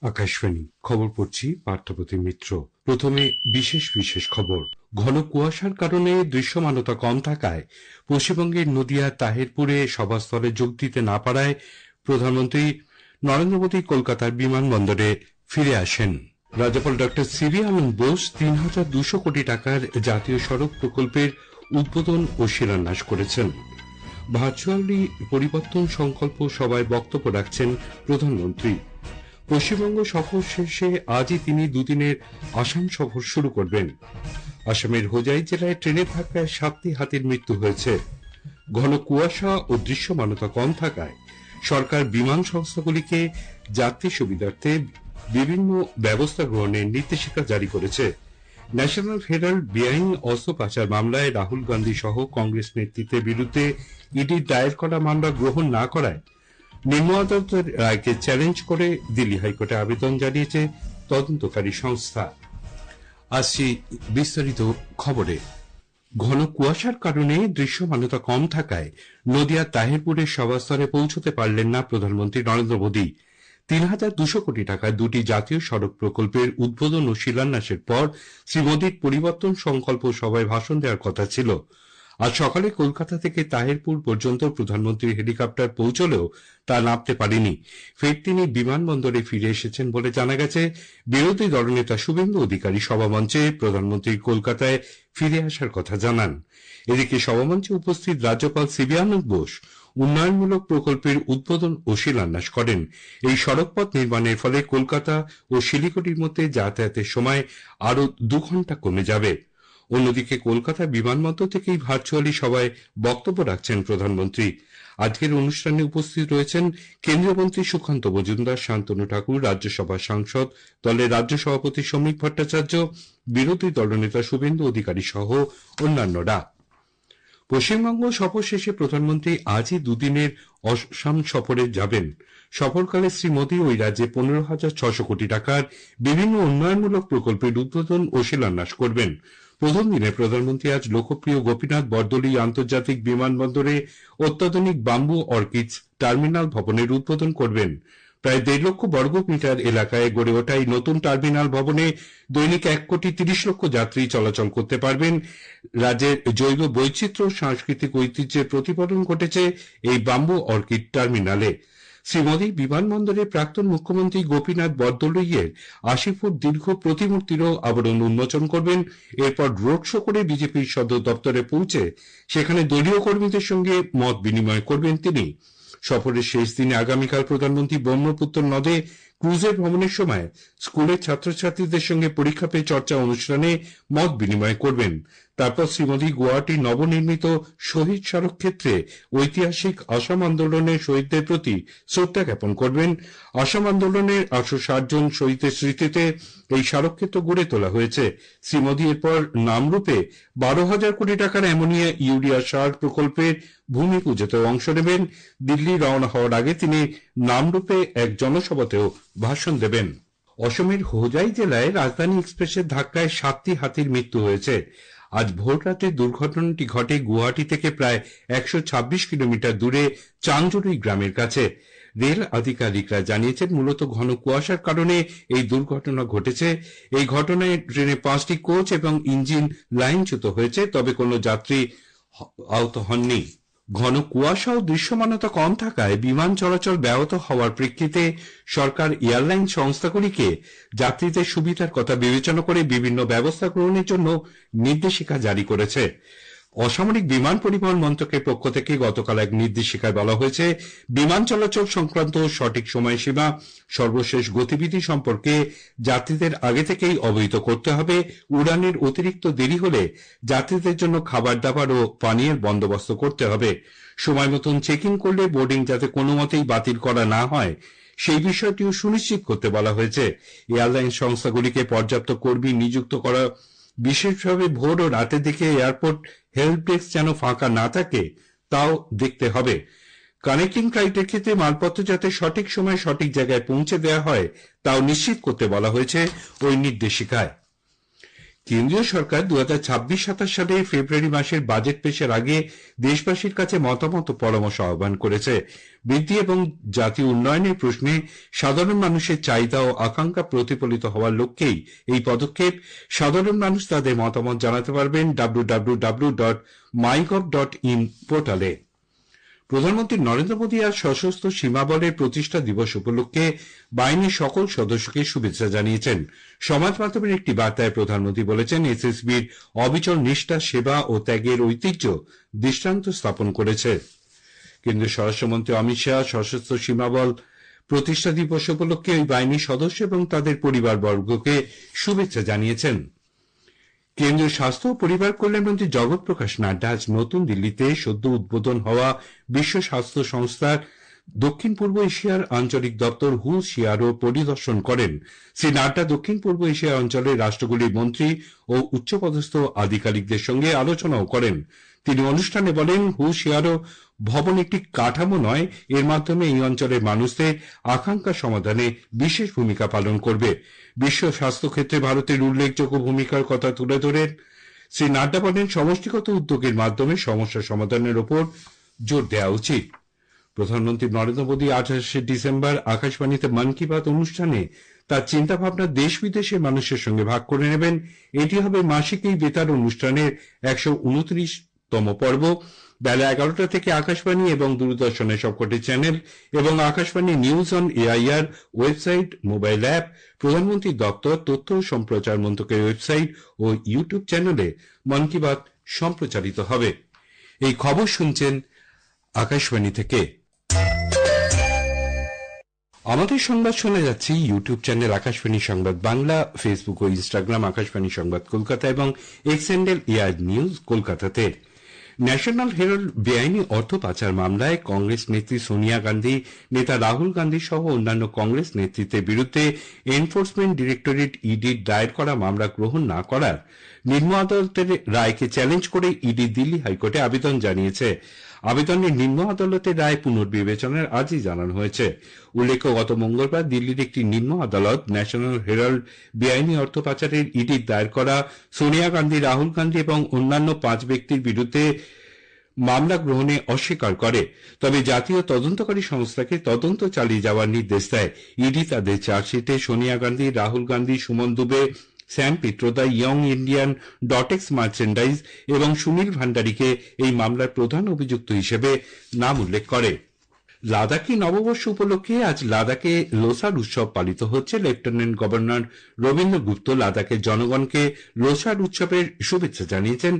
আকাশবাণী খবর পড়ছি পার্থপ্রতিম মিত্র। প্রথমে বিশেষ বিশেষ খবর। ঘন কুয়াশার কারণে দৃশ্যমানতা কম থাকায় পশ্চিমবঙ্গের নদিয়া তাহিরপুরে সভাস্থলে যোগ দিতে না পারায় প্রধানমন্ত্রী নরেন্দ্র মোদী কলকাতার বিমানবন্দরে ফিরে আসেন। রাজ্যপাল ডক্টর সিবি আনন্দ বোস ৩,২০০ কোটি টাকার জাতীয় সড়ক প্রকল্পের উদ্বোধন ও শিলান্যাস করেছেন। ভার্চুয়ালি পরিবর্তন সংকল্প সভায় বক্তব্য রাখছেন প্রধানমন্ত্রী। পশ্চিমবঙ্গ সফর শেষে আজই তিনি দুদিনের আসাম সফর শুরু করবেন। আসামের হোজাই জেলায় ট্রেনের ধাক্কায় ৭টি হাতির মৃত্যু হয়েছে। ঘন কুয়াশা ও দৃশ্যমানতা কম থাকায় সরকার বিমান সংস্থাগুলিকে যাত্রী সুবিধার্থে বিভিন্ন ব্যবস্থা গ্রহণের নির্দেশিকা জারি করেছে। ন্যাশনাল হেরাল্ড বেআইনি অস্ত্র পাচার মামলায় রাহুল গান্ধী সহ কংগ্রেস নেতৃত্বের বিরুদ্ধে ইডির দায়ের করা মামলা গ্রহণ না করায় নিম্ন আদালতের রায়কে চ্যালেঞ্জ করে দিল্লি হাইকোর্টে আবেদন জানিয়েছে তদন্তকারী সংস্থা। আসছি বিস্তারিত খবরে। ঘন কুয়াশার কারণে দৃশ্যমানতা কম থাকায় নদিয়া তাহিরপুরের সভাস্থলে পৌঁছতে পারলেন না প্রধানমন্ত্রী নরেন্দ্র মোদী। ৩,২০০ কোটি টাকার দুটি জাতীয় সড়ক প্রকল্পের উদ্বোধন ও শিলান্যাসের পর শ্রী মোদীর পরিবর্তন সংকল্প সভায় ভাষণ দেওয়ার কথা ছিল। আজ সকালে কলকাতা থেকে তাহিরপুর পর্যন্ত প্রধানমন্ত্রীর হেলিকপ্টার পৌঁছলেও তা নামতে পারেনি। ফের তিনি বিমানবন্দরে ফিরে এসেছেন বলে জানা গেছে। বিরোধী দলনেতা শুভেন্দু অধিকারী সভামঞ্চে প্রধানমন্ত্রীর কলকাতায় ফিরে আসার কথা জানান। এদিকে সভামঞ্চে উপস্থিত রাজ্যপাল সিবি আনন্দ বোস উন্নয়নমূলক প্রকল্পের উদ্বোধন ও শিলান্যাস করেন। এই সড়কপথ নির্মাণের ফলে কলকাতা ও শিলিগুড়ির মধ্যে যাতায়াতের সময় আরও ২ ঘণ্টা কমে যাবে। অন্যদিকে কলকাতা বিমানবন্দর থেকেই ভার্চুয়ালি সভায় বক্তব্য রাখছেন প্রধানমন্ত্রী। আজকের অনুষ্ঠানে উপস্থিত রয়েছেন কেন্দ্রীয় মন্ত্রী সুকান্ত মজুমদার, শান্তনু ঠাকুর, রাজ্যসভার সাংসদ, দলের রাজ্য সভাপতি শ্রমিক ভট্টাচার্য, বিরোধী দলনেতা শুভেন্দু অধিকারী সহ অন্যান্যরা। পশ্চিমবঙ্গ সফর শেষে প্রধানমন্ত্রী আজই দুদিনের আসাম সফরে যাবেন। সফরকালে শ্রী মোদী ওই রাজ্যে ১৫,৬০০ কোটি টাকার বিভিন্ন উন্নয়নমূলক প্রকল্পের উদ্বোধন ও শিলান্যাস করবেন। প্রথম দিনে প্রধানমন্ত্রী আজ লোকপ্রিয় গোপীনাথ বরদলৈ আন্তর্জাতিক বিমানবন্দরে অত্যাধুনিক বাম্বু অর্কিডস টার্মিনাল ভবনের উদ্বোধন করবেন। প্রায় ১.৫ লক্ষ বর্গ মিটার এলাকায় গড়ে ওঠা এই নতুন টার্মিনাল ভবনে দৈনিক ১,৩০,০০,০০০ যাত্রী চলাচল করতে পারবেন। রাজ্যের জৈব বৈচিত্র্য ও সাংস্কৃতিক ঐতিহ্যের প্রতিফলন ঘটেছে এই বাম্বু অর্কিড টার্মিনালে। শ্রী মোদী বিমানবন্দরে প্রাক্তন মুখ্যমন্ত্রী গোপীনাথ বরদলৈয়ের ৮০ ফুট দীর্ঘ প্রতিমূর্তিরও আবরণ উন্মোচন করবেন। এরপর রোড শো করে বিজেপির সদর দপ্তরে পৌঁছে সেখানে দলীয় কর্মীদের সঙ্গে মত বিনিময় করবেন তিনি। সফরের শেষ দিনে আগামীকাল প্রধানমন্ত্রী ব্রহ্মপুত্র নদে ক্রুজে ভ্রমণের সময় স্কুলের ছাত্রছাত্রীদের সঙ্গে পরীক্ষা পে চর্চা অনুষ্ঠানে মত বিনিময় করবেন। তারপর শ্রী মোদী গুয়াহাটির নবনির্মিত শহীদ স্মারক ক্ষেত্রে ঐতিহাসিক আসাম আন্দোলনের শহীদদের প্রতি শ্রদ্ধা জ্ঞাপন করবেন। আসাম আন্দোলনের ৮৬০ জন শহীদের স্মৃতিতে এই স্মারকক্ষেত্র গড়ে তোলা হয়েছে। শ্রী মোদী এরপর নামরূপে ১২,০০০ কোটি টাকার অ্যামোনিয়া ইউরিয়া সার প্রকল্পের ভূমি পুজোতেও অংশ নেবেন। দিল্লি রওনা হওয়ার আগে তিনি নামরূপে এক জনসভাতেও ভাষণ দেবেন। অসমের হোজাই জেলায় রাজধানী এক্সপ্রেসের ধাক্কায় ৭টি হাতির মৃত্যু হয়েছে। আজ ভোররাতে দুর্ঘটনাটি ঘটে গুয়াহাটি থেকে প্রায় ১২৬ কিলোমিটার দূরে চাংজুরি গ্রামের কাছে। রেল আধিকারিকরা জানিয়েছেন, মূলত ঘন কুয়াশার কারণে এই দুর্ঘটনা ঘটেছে। এই ঘটনায় ট্রেনে ৫টি কোচ এবং ইঞ্জিন লাইনচ্যুত হয়েছে, তবে কোনো যাত্রী আহত হননি। ঘন কুয়াশা ও দৃশ্যমানতা কম থাকায় বিমান চলাচল ব্যাহত হওয়ার প্রেক্ষিতে সরকার এয়ারলাইন সংস্থাগুলিকে যাত্রীদের সুবিধার কথা বিবেচনা করে বিভিন্ন ব্যবস্থা গ্রহণের জন্য নির্দেশিকা জারি করেছে। অসামরিক বিমান পরিবহন মন্ত্রকের পক্ষ থেকে গতকাল এক নির্দেশিকায় বলা হয়েছে, বিমান চলাচল সংক্রান্ত সঠিক সময়সীমা, সর্বশেষ গতিবিধি সম্পর্কে যাত্রীদের আগে থেকেই অবহিত করতে হবে। উড়ানের অতিরিক্ত দেরি হলে যাত্রীদের জন্য খাবার দাবার ও পানীয়ের বন্দোবস্ত করতে হবে। সময় মতন চেকিং করলে বোর্ডিং যাতে কোনো মতেই বাতিল করা না হয় সেই বিষয়টিও সুনিশ্চিত করতে বলা হয়েছে। এয়ারলাইন সংস্থাগুলিকে পর্যাপ্ত কর্মী নিযুক্ত করা, বিশেষভাবে ভোর ও রাতের দিকে এয়ারপোর্ট হেল্প ডেস্ক যেন ফাঁকা না থাকে তাও দেখতে হবে। কানেক্টিং ফ্লাইটের ক্ষেত্রে মালপত্র যাতে সঠিক সময়ে সঠিক জায়গায় পৌঁছে দেওয়া হয় তাও নিশ্চিত করতে বলা হয়েছে ওই নির্দেশিকায়। কেন্দ্রীয় সরকার 2026-27 সালে ফেব্রুয়ারি মাসের বাজেট পেশের আগে দেশবাসীর কাছে মতামত ও পরামর্শ আহ্বান করেছে। বৃদ্ধি এবং জাতীয় উন্নয়নের প্রশ্নে সাধারণ মানুষের চাহিদা ও আকাঙ্ক্ষা প্রতিফলিত হওয়ার লক্ষ্যেই এই পদক্ষেপ। সাধারণ মানুষ তাদের মতামত জানাতে পারবেন www.mygov.in পোর্টালে। প্রধানমন্ত্রী নরেন্দ্র মোদী আজ সশস্ত্র সীমা বলের প্রতিষ্ঠা দিবস উপলক্ষে বাহিনীর সকল সদস্যকে শুভেচ্ছা জানিয়েছেন। সমাজ মাধ্যমের একটি বার্তায় প্রধানমন্ত্রী বলেছেন, এসএসবির অবিচল নিষ্ঠা, সেবা ও ত্যাগের ঐতিহ্য দৃষ্টান্ত স্থাপন করেছে। কেন্দ্রীয় স্বরাষ্ট্রমন্ত্রী অমিত শাহ সশস্ত্র সীমা বল প্রতিষ্ঠা দিবস উপলক্ষে ওই বাহিনীর সদস্য এবং তাদের পরিবারবর্গকে শুভেচ্ছা জানিয়েছেন। কেন্দ্রীয় স্বাস্থ্য ও পরিবার কল্যাণমন্ত্রী জগৎ প্রকাশ নাড্ডা আজ নতুন দিল্লিতে সদ্য উদ্বোধন হওয়া বিশ্ব স্বাস্থ্য সংস্থার দক্ষিণ পূর্ব এশিয়ার আঞ্চলিক দপ্তর হুশিয়ারও পরিদর্শন করেন। শ্রী নাড্ডা দক্ষিণ পূর্ব এশিয়া অঞ্চলের রাষ্ট্রগুলির মন্ত্রী ও উচ্চপদস্থ আধিকারিকদের সঙ্গে আলোচনাও করেন। তিনি অনুষ্ঠানে বলেন, হুশিয়ারও ভবন একটি কাঠামো নয়, এর মাধ্যমে এই অঞ্চলের মানুষদের আকাঙ্ক্ষা সমাধানে বিশেষ ভূমিকা পালন করবে। বিশ্ব স্বাস্থ্য ক্ষেত্রে ভারতের উল্লেখযোগ্য ভূমিকার কথা তুলে ধরেন শ্রী নাড্ডা বলেন, সমষ্টিগত উদ্যোগের মাধ্যমে সমস্যা সমাধানের ওপর জোর দেওয়া উচিত। প্রধানমন্ত্রী নরেন্দ্র মোদী 28শে ডিসেম্বর আকাশবাণীতে মন কি বাত অনুষ্ঠানে তার চিন্তাভাবনা দেশ বিদেশের মানুষের সঙ্গে ভাগ করে নেবেন। এটি হবে মাসিক এই বেতার অনুষ্ঠানের 129তম পর্ব। বেলা 11টা থেকে আকাশবাণী এবং দূরদর্শনের সবকটি চ্যানেল এবং Akashvani news on AIR website, mobile app, প্রধানমন্ত্রীর দপ্তর, তথ্য ও সম্প্রচার মন্ত্রকের ওয়েবসাইট ও ইউটিউব চ্যানেলে মন কি বাত সম্প্রচারিত হবে। এই খবর শুনছেন আকাশবাণী থেকে। আমাদের সংবাদ শোনা যাচ্ছে ইউটিউব চ্যানেল আকাশবাণী সংবাদ বাংলা, ফেসবুক ও ইনস্টাগ্রাম আকাশবাণী সংবাদ কলকাতা এবং এক্স হ্যান্ডেল এআই নিউজ কলকাতাতে। ন্যাশনাল হেরাল্ড বেআইনি অর্থ পাচার মামলায় কংগ্রেস নেত্রী সোনিয়া গান্ধী, নেতা রাহুল গান্ধী সহ অন্যান্য কংগ্রেস নেতৃত্বের বিরুদ্ধে এনফোর্সমেন্ট ডিরেক্টরেট ইডির দায়ের করা মামলা গ্রহণ না করার নিম্ন আদালতের রায়কে চ্যালেঞ্জ করে ইডি দিল্লি হাইকোর্টে আবেদন জানিয়েছে। আবেদনে নিম্ন আদালতের রায় পুনর্বিবেচনার আজই জানানো হয়েছে। উল্লেখ্য, গত মঙ্গলবার দিল্লির একটি নিম্ন আদালত ন্যাশনাল হেরাল্ড বেআইনি অর্থ পাচারের ইডির দায়ের করা সোনিয়া গান্ধী, রাহুল গান্ধী এবং অন্যান্য 5 ব্যক্তির বিরুদ্ধে মামলা গ্রহণে অস্বীকার করে। তবে জাতীয় তদন্তকারী সংস্থাকে তদন্ত চালিয়ে যাওয়ার নির্দেশ দেয়। ইডি তাদের চার্জশিটে সোনিয়া গান্ধী, রাহুল গান্ধী, সুমন দুবে, শ্যাম পিত্রোদা, ইয়ং ইন্ডিয়ান, ডটেক্স মার্চেন্ডাইজ এবং সুনীল ভান্ডারীকে এই মামলার প্রধান অভিযুক্ত হিসেবে নাম উল্লেখ করে। লাদাখী নববর্ষ উপলক্ষে আজ লাদাখে লোসার উৎসব পালিত হচ্ছে। লেফটেন্যান্ট গভর্নর রবীন্দ্র গুপ্ত লাদাখের জনগণকে লোসার উৎসবের শুভেচ্ছা জানিয়েছেন।